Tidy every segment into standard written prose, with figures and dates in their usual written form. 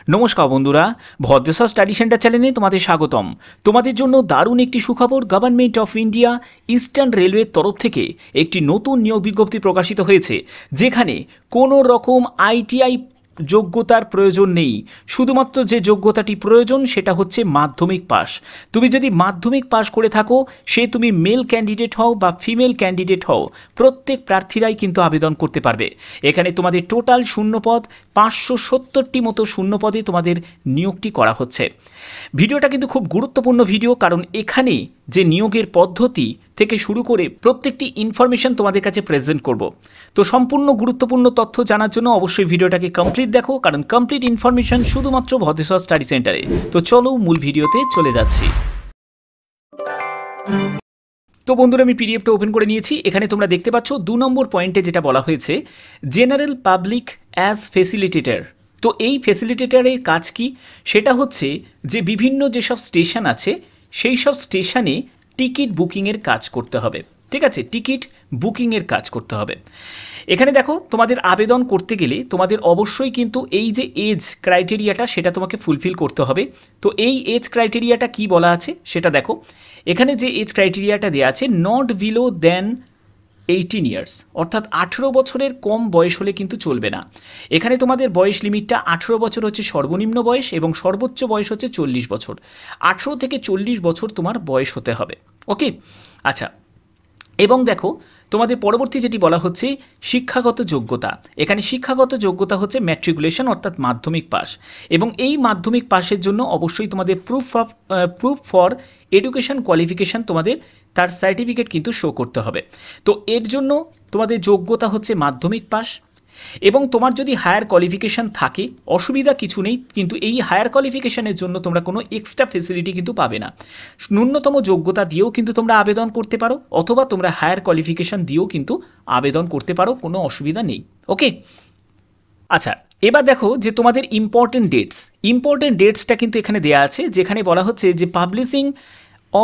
নমস্কার বন্ধুরা, Bhadreswar study centre চ্যানেলে তোমাদের স্বাগতম। তোমাদের জন্য দারুণ একটি সুখবর। গভর্নমেন্ট অফ ইন্ডিয়া ইস্টার্ন রেলওয়ের তরফ থেকে একটি নতুন নিয়োগ বিজ্ঞপ্তি প্রকাশিত হয়েছে, যেখানে কোনো রকম আইটিআই যোগ্যতার প্রয়োজন নেই। শুধুমাত্র যে যোগ্যতাটি প্রয়োজন সেটা হচ্ছে মাধ্যমিক পাস। তুমি যদি মাধ্যমিক পাস করে থাকো, সে তুমি মেল ক্যান্ডিডেট হও বা ফিমেল ক্যান্ডিডেট হও, প্রত্যেক প্রার্থীরাই কিন্তু আবেদন করতে পারবে। এখানে তোমাদের টোটাল শূন্যপদ 570টি মতো শূন্যপদে তোমাদের নিয়োগটি করা হচ্ছে। ভিডিওটা কিন্তু খুব গুরুত্বপূর্ণ ভিডিও, কারণ এখানে যে নিয়োগের পদ্ধতি থেকে শুরু করে প্রত্যেকটি ইনফরমেশন তোমাদের কাছে প্রেজেন্ট করব। তো সম্পূর্ণ গুরুত্বপূর্ণ তথ্য জানার জন্য অবশ্যই ভিডিওটাকে কমপ্লিট দেখো, কারণ কমপ্লিট ইনফরমেশন শুধুমাত্র ভদ্রেশ্বর স্টাডি সেন্টারে। তো চলো মূল ভিডিওতে চলে যাচ্ছি। তো বন্ধুরা, আমি পিডিএফটা ওপেন করে নিয়েছি। এখানে তোমরা দেখতে পাচ্ছ 2 নম্বর পয়েন্টে যেটা বলা হয়েছে, জেনারেল পাবলিক অ্যাজ ফেসিলিটেটর। তো এই ফেসিলিটেটরের কাজ কি? সেটা হচ্ছে যে বিভিন্ন যেসব স্টেশন আছে সেই সব স্টেশনে টিকিট বুকিংয়ের কাজ করতে হবে। ঠিক আছে, টিকিট বুকিংয়ের কাজ করতে হবে। এখানে দেখো, তোমাদের আবেদন করতে গেলে তোমাদের অবশ্যই কিন্তু এই যে এজ ক্রাইটেরিয়াটা সেটা তোমাকে ফুলফিল করতে হবে। তো এই এজ ক্রাইটেরিয়াটা কি বলা আছে সেটা দেখো। এখানে যে এজ ক্রাইটেরিয়াটা দেওয়া আছে, নট বিলো দেন 18 ইয়ার্স, অর্থাৎ 18 বছরের কম বয়স হলে কিন্তু চলবে না। এখানে তোমাদের বয়স লিমিটটা 18 বছর হচ্ছে সর্বনিম্ন বয়স এবং সর্বোচ্চ বয়স হচ্ছে 40 বছর। 18 থেকে 40 বছর তোমার বয়স হতে হবে। ওকে, আচ্ছা। এবং দেখো, তোমাদের পরবর্তী যেটি বলা হচ্ছে শিক্ষাগত যোগ্যতা। এখানে শিক্ষাগত যোগ্যতা হচ্ছে ম্যাট্রিকুলেশন, অর্থাৎ মাধ্যমিক পাস। এবং এই মাধ্যমিক পাসের জন্য অবশ্যই তোমাদের প্রুফ ফর এডুকেশন কোয়ালিফিকেশান, তোমাদের তার সার্টিফিকেট কিন্তু শো করতে হবে। তো এর জন্য তোমাদের যোগ্যতা হচ্ছে মাধ্যমিক পাস। এবং তোমার যদি হায়ার কোয়ালিফিকেশান থাকে অসুবিধা কিছু নেই, কিন্তু এই হায়ার কোয়ালিফিকেশানের জন্য তোমরা কোনো এক্সট্রা ফেসিলিটি কিন্তু পাবে না। ন্যূনতম যোগ্যতা দিয়েও কিন্তু তোমরা আবেদন করতে পারো, অথবা তোমরা হায়ার কোয়ালিফিকেশান দিয়েও কিন্তু আবেদন করতে পারো, কোনো অসুবিধা নেই। ওকে, আচ্ছা। এবার দেখো যে তোমাদের ইম্পর্টেন্ট ডেটসটা কিন্তু এখানে দেওয়া আছে, যেখানে বলা হচ্ছে যে পাবলিশিং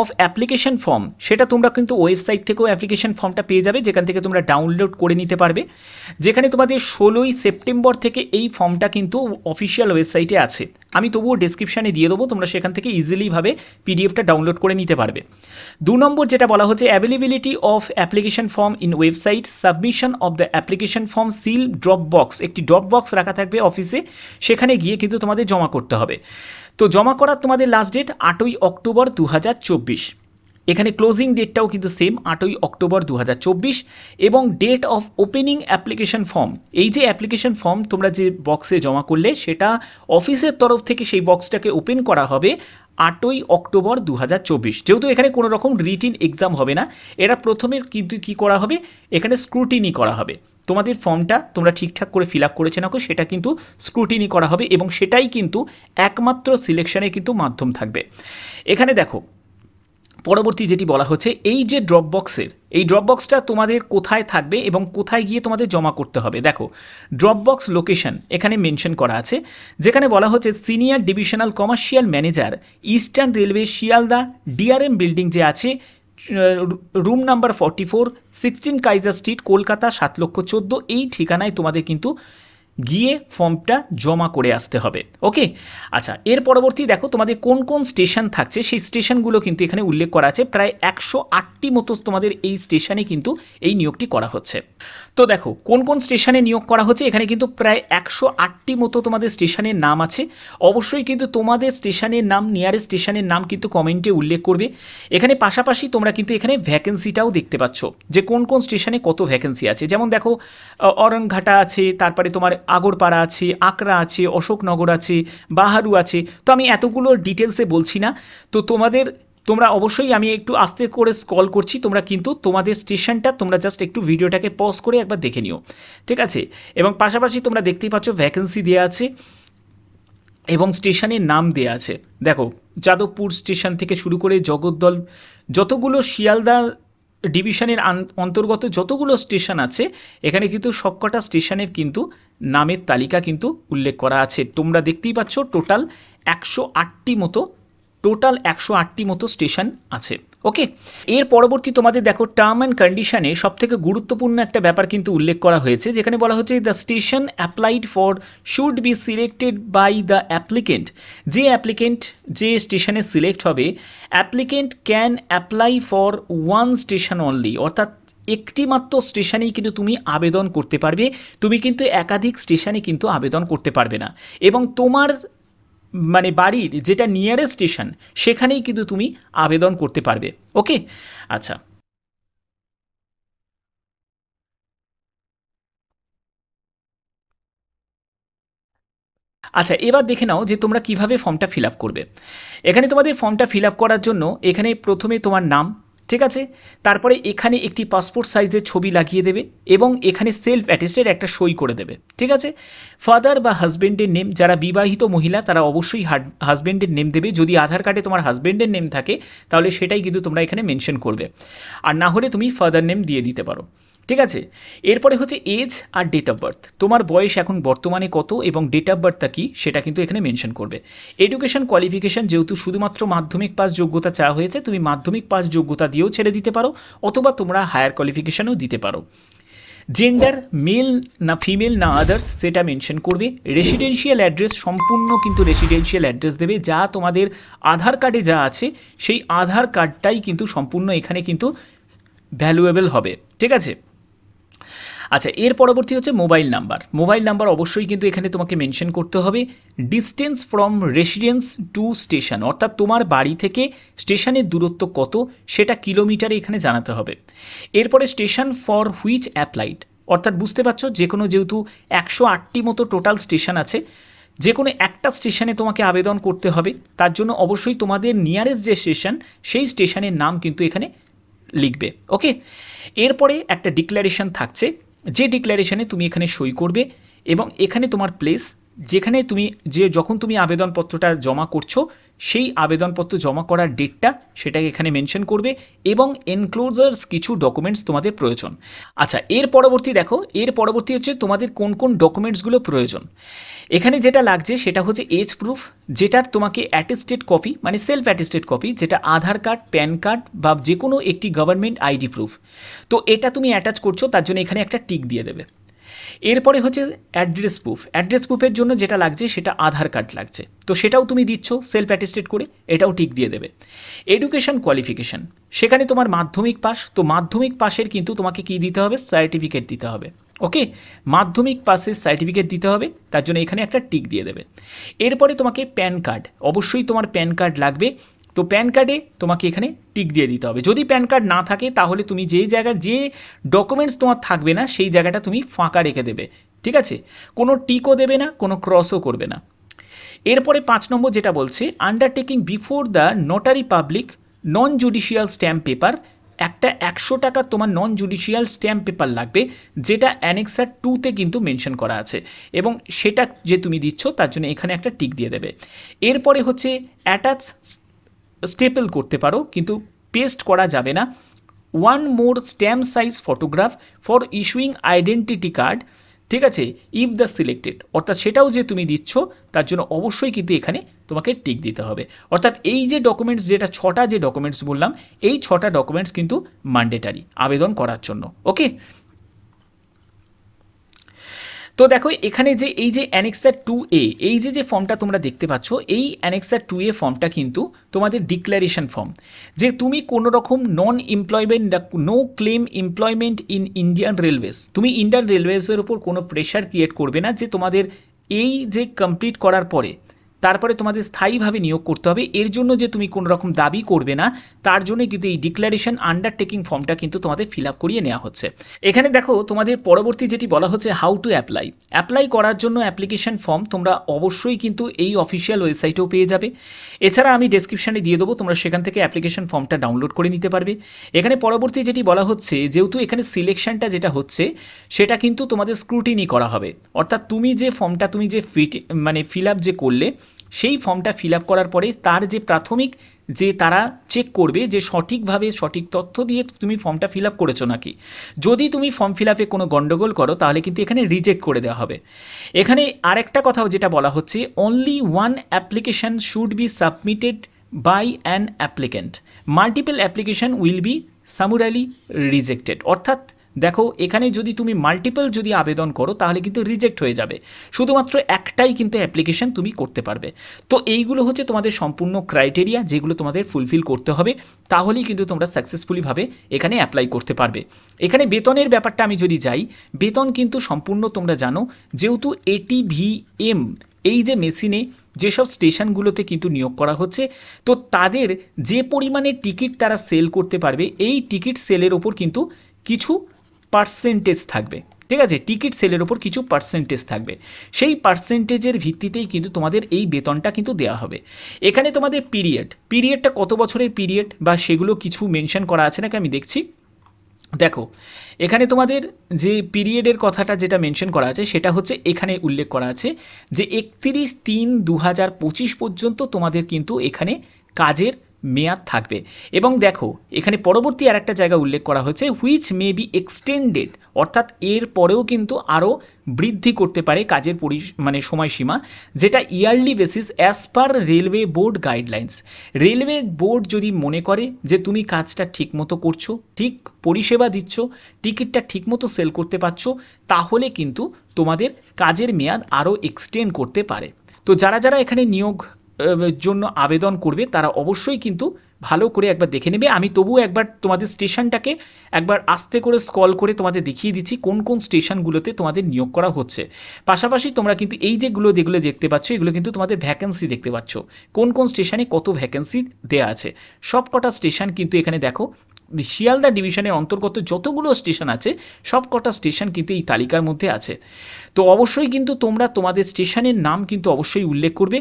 অফ অ্যাপ্লিকেশন ফর্ম, সেটা তোমরা কিন্তু ওয়েবসাইট থেকেও অ্যাপ্লিকেশন ফর্মটা পেয়ে যাবে, যেখান থেকে তোমরা ডাউনলোড করে নিতে পারবে। যেখানে তোমাদের 16ই সেপ্টেম্বর থেকে এই ফর্মটা কিন্তু অফিসিয়াল ওয়েবসাইটে আছে। আমি তবুও ডেসক্রিপশানে দিয়ে দেবো, তোমরা সেখান থেকে ইজিলিভাবে পিডিএফটা ডাউনলোড করে নিতে পারবে। 2 নম্বর যেটা বলা হচ্ছে, availability of application form in website, submission of the application form seal drop box. একটি ড্রপ বক্স রাখা থাকবে অফিসে, সেখানে গিয়ে কিন্তু তোমাদের জমা করতে হবে। তো জমা করার তোমাদের লাস্ট ডেট 8ই অক্টোবর 2024। এখানে ক্লোজিং ডেটটাও কিন্তু সেম 8ই অক্টোবর 2024। এবং date of opening application form, এই যে অ্যাপ্লিকেশন ফর্ম তোমরা যে বক্সে জমা করলে, সেটা অফিসের তরফ থেকে সেই বক্সটাকে ওপেন করা হবে 8ই অক্টোবর 2024। যেহেতু এখানে কোনো রকম রিটিন এক্সাম হবে না, এরা প্রথমে কিন্তু কী করা হবে, এখানে স্ক্রুটিনি করা হবে। তোমাদের ফর্মটা তোমরা ঠিকঠাক করে ফিল আপ করেছে নাকো, সেটা কিন্তু স্ক্রুটিনি করা হবে, এবং সেটাই কিন্তু একমাত্র সিলেকশনের কিন্তু মাধ্যম থাকবে। এখানে দেখো, পরবর্তী যেটি বলা হচ্ছে, এই যে ড্রপ বক্সটা তোমাদের কোথায় থাকবে এবং কোথায় গিয়ে তোমাদের জমা করতে হবে। দেখো, ড্রপ বক্স লোকেশন এখানে মেনশন করা আছে, যেখানে বলা হচ্ছে senior divisional commercial manager, eastern railway, Sealdah DRM building যে আছে, room number 44, 16 Kaiser street, Kolkata 7,14,000। এই ঠিকানায় তোমাদের কিন্তু গিয়ে ফর্মটা জমা করে আসতে হবে। ওকে, আচ্ছা। এর পরবর্তী দেখো, তোমাদের কোন কোন স্টেশন থাকছে সেই স্টেশনগুলো কিন্তু এখানে উল্লেখ করা আছে। প্রায় 108টি মতো তোমাদের এই স্টেশনে কিন্তু এই নিয়োগটি করা হচ্ছে। তো দেখো কোন কোন স্টেশনে নিয়োগ করা হচ্ছে। এখানে কিন্তু প্রায় 108টি মতো তোমাদের স্টেশনের নাম আছে। অবশ্যই কিন্তু তোমাদের স্টেশনের নাম, নিয়ারেস্ট স্টেশনের নাম কিন্তু কমেন্টে উল্লেখ করবে। এখানে পাশাপাশি তোমরা কিন্তু এখানে ভ্যাকেন্সিটাও দেখতে পাচ্ছ, যে কোন কোন স্টেশনে কত ভ্যাকেন্সি আছে। যেমন দেখো, অরণঘাটা আছে, তারপরে তোমার আগরপাড়া আছে, আকরা আছে, অশোকনগর আছে, বাহারু আছে। তো আমি এতগুলো ডিটেলসে বলছি না। তো তোমরা অবশ্যই, আমি একটু আস্তে করে স্ক্রল করছি, তোমরা কিন্তু তোমাদের স্টেশনটা তোমরা জাস্ট একটু ভিডিওটাকে পজ করে একবার দেখে নিও, ঠিক আছে। এবং পাশাপাশি তোমরা দেখতেই পাচ্ছ ভ্যাকেন্সি দেওয়া আছে এবং স্টেশনের নাম দেওয়া আছে। দেখো, যাদবপুর স্টেশন থেকে শুরু করে জগদ্দল, যতগুলো শিয়ালদা ডিভিশনের অন্তর্গত যতগুলো স্টেশন আছে, এখানে কিন্তু সবকটা স্টেশনের কিন্তু নামের তালিকা কিন্তু উল্লেখ করা আছে। তোমরা দেখতেই পাচ্ছ টোটাল 108টি মতো টোটাল 108টি মতো স্টেশন আছে। ওকে, এর পরবর্তী তোমাদের দেখো টার্ম অ্যান্ড কন্ডিশনে সবথেকে গুরুত্বপূর্ণ একটা ব্যাপার কিন্তু উল্লেখ করা হয়েছে, যেখানে বলা হচ্ছে the station applied for should be selected by the applicant. যে অ্যাপ্লিকেন্ট যে স্টেশনে সিলেক্ট হবে, applicant can apply for one station only, অর্থাৎ একটি মাত্র স্টেশনেই কিন্তু তুমি আবেদন করতে পারবে, তুমি কিন্তু একাধিক স্টেশনে কিন্তু আবেদন করতে পারবে না। এবং তোমার মানে বাড়ির যেটা নিয়ারেস্ট স্টেশন সেখানেই কিন্তু তুমি আবেদন করতে পারবে। ওকে, আচ্ছা আচ্ছা এবার দেখে নাও যে তোমরা কিভাবে ফর্মটা ফিল আপ করবে। এখানে তোমাদের ফর্মটা ফিল আপ করার জন্য এখানে প্রথমে তোমার নাম, ঠিক আছে, তারপরে এখানে একটি পাসপোর্ট সাইজের ছবি লাগিয়ে দেবে এবং এখানে সেলফ অ্যাটেস্টেড একটা সই করে দেবে, ঠিক আছে। ফাদার বা হাজব্যান্ডের নেম, যারা বিবাহিত মহিলা তারা অবশ্যই হাজব্যান্ডের নেম দেবে। যদি আধার কার্ডে তোমার হাজব্যান্ডের নেম থাকে তাহলে সেটাই কিন্তু তোমরা এখানে মেনশন করবে, আর না হলে তুমি ফাদার নেম দিয়ে দিতে পারো, ঠিক আছে। এরপরে হচ্ছে এজ আর ডেট অফ বার্থ, তোমার বয়স এখন বর্তমানে কত এবং ডেট অফ বার্থটা কী সেটা কিন্তু এখানে মেনশন করবে। এডুকেশন কোয়ালিফিকেশান, যেহেতু শুধুমাত্র মাধ্যমিক পাস যোগ্যতা চাওয়া হয়েছে, তুমি মাধ্যমিক পাস যোগ্যতা দিয়েও ছেড়ে দিতে পারো, অথবা তোমরা হায়ার কোয়ালিফিকেশানও দিতে পারো। জেন্ডার, মেল না ফিমেল না আদার্স, সেটা মেনশন করবে। রেসিডেন্সিয়াল অ্যাড্রেস, সম্পূর্ণ কিন্তু রেসিডেন্সিয়াল অ্যাড্রেস দেবে, যা তোমাদের আধার কার্ডে যা আছে সেই আধার কার্ডটাই কিন্তু সম্পূর্ণ এখানে কিন্তু ভ্যালুয়েবল হবে, ঠিক আছে। আচ্ছা, এর পরবর্তী হচ্ছে মোবাইল নাম্বার। মোবাইল নাম্বার অবশ্যই কিন্তু এখানে তোমাকে মেনশন করতে হবে। Distance from residence two station, অর্থাৎ তোমার বাড়ি থেকে স্টেশনের দূরত্ব কত সেটা কিলোমিটারে এখানে জানাতে হবে। এরপরে স্টেশন ফর হুইচ অ্যাপ্লাইড, অর্থাৎ বুঝতে পারছো যে কোনো যেহেতু 108টি মতো টোটাল স্টেশন আছে, যে কোনো একটা স্টেশনে তোমাকে আবেদন করতে হবে, তার জন্য অবশ্যই তোমাদের নিয়ারেস্ট যে স্টেশন সেই স্টেশনের নাম কিন্তু এখানে লিখবে। ওকে, এরপরে একটা ডিক্লারেশন থাকছে, যে ডিক্লারেশনে তুমি এখানে সই করবে এবং এখানে তোমার প্লেস, যেখানে তুমি যখন তুমি আবেদনপত্রটা জমা করছো সেই আবেদনপত্র জমা করার ডেটটা সেটাকে এখানে মেনশন করবে এবং এনক্লোজার্স কিছু ডকুমেন্টস তোমাদের প্রয়োজন। আচ্ছা, এর পরবর্তী দেখো, এর পরবর্তী হচ্ছে তোমাদের কোন কোন ডকুমেন্টসগুলো প্রয়োজন। এখানে যেটা লাগছে সেটা হচ্ছে এজ প্রুফ, যেটার তোমাকে অ্যাটেস্টেড কপি মানে সেলফ অ্যাটেস্টেড কপি, যেটা আধার কার্ড, প্যান কার্ড বা যে কোনো একটি গভর্নমেন্ট আইডি প্রুফ। তো এটা তুমি অ্যাটাচ করছো, তার জন্য এখানে একটা টিক দিয়ে দেবে। এরপরে হচ্ছে অ্যাড্রেস প্রুফ। অ্যাড্রেস প্রুফের জন্য যেটা লাগছে সেটা আধার কার্ড লাগছে, তো সেটাও তুমি দিচ্ছ সেলফ অ্যাটেস্টেড করে, এটাও টিক দিয়ে দেবে। এডুকেশন কোয়ালিফিকেশান, সেখানে তোমার মাধ্যমিক পাস, তো মাধ্যমিক পাসের কিন্তু তোমাকে কী দিতে হবে, সার্টিফিকেট দিতে হবে। ওকে, মাধ্যমিক পাসের সার্টিফিকেট দিতে হবে, তার জন্য এখানে একটা টিক দিয়ে দেবে। এরপরে তোমাকে প্যান কার্ড, অবশ্যই তোমার প্যান কার্ড লাগবে, তো প্যান কার্ডে তোমাকে এখানে টিক দিয়ে দিতে হবে। যদি প্যান কার্ড না থাকে তাহলে তুমি যেই জায়গায় যে ডকুমেন্টস তোমার থাকবে না সেই জায়গাটা তুমি ফাঁকা রেখে দেবে, ঠিক আছে। কোনো টিকও দেবে না, কোনো ক্রসও করবে না। এরপরে 5 নম্বর যেটা বলছে, undertaking before the notary public non judicial stamp paper, একটা 100 টাকা তোমার নন জুডিশিয়াল স্ট্যাম্প পেপার লাগবে, যেটা অ্যানেক্সার 2-তে কিন্তু মেনশন করা আছে, এবং সেটা যে তুমি দিচ্ছ তার জন্য এখানে একটা টিক দিয়ে দেবে। এরপরে হচ্ছে অ্যাটাচ স্টেপল করতে পারো কিন্তু পেস্ট করা যাবে না। 1 more stamp size photograph for issuing identity card, ঠিক আছে, ইফ দ্য সিলেক্টেড, অর্থাৎ সেটাও যে তুমি দিচ্ছ তার জন্য অবশ্যই কিন্তু এখানে তোমাকে টিক দিতে হবে। অর্থাৎ এই যে ডকুমেন্টস, যেটা 6টা যে ডকুমেন্টস বললাম, এই 6টা ডকুমেন্টস কিন্তু ম্যান্ডেটারি আবেদন করার জন্য। ওকে, তো দেখো এখানে যে এই যে অ্যানেক্সার 2A, এই যে ফর্মটা তোমরা দেখতে পাচ্ছ, এই অ্যানেক্সার 2A ফর্মটা কিন্তু তোমাদের ডিক্লারেশন ফর্ম, যে তুমি কোনো রকম non employment, no claim employment in Indian railways, তুমি ইন্ডিয়ান রেলওয়েজের ওপর কোনো প্রেশার ক্রিয়েট করবে না যে তোমাদের এই যে কমপ্লিট করার পরে তারপরে তোমাদের স্থায়ীভাবে নিয়োগ করতে হবে, এর জন্য যে তুমি কোনো রকম দাবি করবে না, তার জন্যই কিন্তু এই ডিক্লারেশন আন্ডারটেকিং ফর্মটা কিন্তু তোমাদের ফিল আপ করিয়ে নেওয়া হচ্ছে। এখানে দেখো তোমাদের পরবর্তী যেটি বলা হচ্ছে হাউ টু অ্যাপ্লাই। অ্যাপ্লাই করার জন্য অ্যাপ্লিকেশন ফর্ম তোমরা অবশ্যই কিন্তু এই অফিসিয়াল ওয়েবসাইটেও পেয়ে যাবে, এছাড়া আমি ডেসক্রিপশানে দিয়ে দেবো, তোমরা সেখান থেকে অ্যাপ্লিকেশন ফর্মটা ডাউনলোড করে নিতে পারবে। এখানে পরবর্তী যেটি বলা হচ্ছে, যেহেতু এখানে সিলেকশনটা যেটা হচ্ছে সেটা কিন্তু তোমাদের স্ক্রুটিনি করা হবে, অর্থাৎ তুমি যে ফর্মটা তুমি যে ফিল আপ যে করলে সেই ফর্মটা ফিল আপ করার পরে তার যে প্রাথমিক যে তারা চেক করবে যে সঠিকভাবে সঠিক তথ্য দিয়ে তুমি ফর্মটা ফিল আপ করেছো নাকি। যদি তুমি ফর্ম ফিল আপে কোনো গণ্ডগোল করো তাহলে কিন্তু এখানে রিজেক্ট করে দেওয়া হবে। এখানে আরেকটা কথাও যেটা বলা হচ্ছে, only one application should be submitted by an applicant, multiple application will be summarily rejected. অর্থাৎ দেখো এখানে যদি তুমি মাল্টিপল যদি আবেদন করো তাহলে কিন্তু রিজেক্ট হয়ে যাবে, শুধুমাত্র একটাই কিন্তু অ্যাপ্লিকেশন তুমি করতে পারবে। তো এইগুলো হচ্ছে তোমাদের সম্পূর্ণ ক্রাইটেরিয়া যেগুলো তোমাদের ফুলফিল করতে হবে, তাহলেই কিন্তু তোমরা সাকসেসফুলিভাবে এখানে অ্যাপ্লাই করতে পারবে। এখানে বেতনের ব্যাপারটা আমি যদি যাই, বেতন কিন্তু সম্পূর্ণ তোমরা জানো, যেহেতু ATVM এই যে মেশিনে যেসব স্টেশনগুলোতে কিন্তু নিয়োগ করা হচ্ছে, তো তাদের যে পরিমাণে টিকিট তারা সেল করতে পারবে, এই টিকিট সেলের ওপর কিন্তু কিছু পার্সেন্টেজ থাকবে, ঠিক আছে, টিকিট সেলের ওপর কিছু পার্সেন্টেজ থাকবে, সেই পার্সেন্টেজের ভিত্তিতেই কিন্তু তোমাদের এই বেতনটা কিন্তু দেওয়া হবে। এখানে তোমাদের পিরিয়ডটা কত বছরের পিরিয়ড বা সেগুলো কিছু মেনশন করা আছে নাকি আমি দেখছি। দেখো এখানে তোমাদের যে পিরিয়ডের কথাটা যেটা মেনশন করা আছে সেটা হচ্ছে এখানে উল্লেখ করা আছে যে 31/3/2025 পর্যন্ত তোমাদের কিন্তু এখানে কাজের মেয়াদ থাকবে। এবং দেখো এখানে পরবর্তী আর একটা জায়গা উল্লেখ করা হয়েছে হুইচ মে বি এক্সটেন্ডেড, অর্থাৎ এর পরেও কিন্তু আরও বৃদ্ধি করতে পারে কাজের সময়সীমা, যেটা yearly basis as per railway board guidelines. Railway board যদি মনে করে যে তুমি কাজটা ঠিকমতো করছো, ঠিক পরিষেবা দিচ্ছ, টিকিটটা ঠিকমতো সেল করতে পারছো, তাহলে কিন্তু তোমাদের কাজের মেয়াদ আরও এক্সটেন্ড করতে পারে। তো যারা যারা এখানে নিয়োগ জন্য আবেদন করবে তারা অবশ্যই কিন্তু ভালো করে একবার দেখে নেবে। আমি তবুও একবার তোমাদের স্টেশনটাকে একবার আস্তে করে স্ক্রল করে তোমাদের দেখিয়ে দিচ্ছি কোন কোন স্টেশনগুলোতে তোমাদের নিয়োগ করা হচ্ছে। পাশাপাশি তোমরা কিন্তু এই যেগুলো দেখতে পাচ্ছ এগুলো কিন্তু তোমাদের ভ্যাকেন্সি দেখতে পাচ্ছ, কোন কোন স্টেশনে কত ভ্যাকেন্সি দেওয়া আছে। সব কটা স্টেশন কিন্তু এখানে দেখো শিয়ালদা ডিভিশনের অন্তর্গত যতগুলো স্টেশন আছে সব কটা স্টেশন কিন্তু এই তালিকার মধ্যে আছে। তো অবশ্যই কিন্তু তোমরা তোমাদের স্টেশনের নাম কিন্তু অবশ্যই উল্লেখ করবে।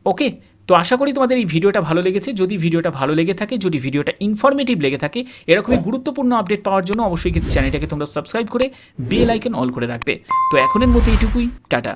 ওকে, তো আশা করি তোমাদের এই ভিডিওটা ভালো লেগেছে। যদি ভিডিওটা ভালো লেগে থাকে, যদি ভিডিওটা ইনফরমেটিভ লেগে থাকে, এরকমই গুরুত্বপূর্ণ আপডেট পাওয়ার জন্য অবশ্যই কিন্তু চ্যানেলটাকে তোমরা সাবস্ক্রাইব করে বেল আইকন অল করে রাখবে। তো এখনের মতো এইটুকুই, টাটা।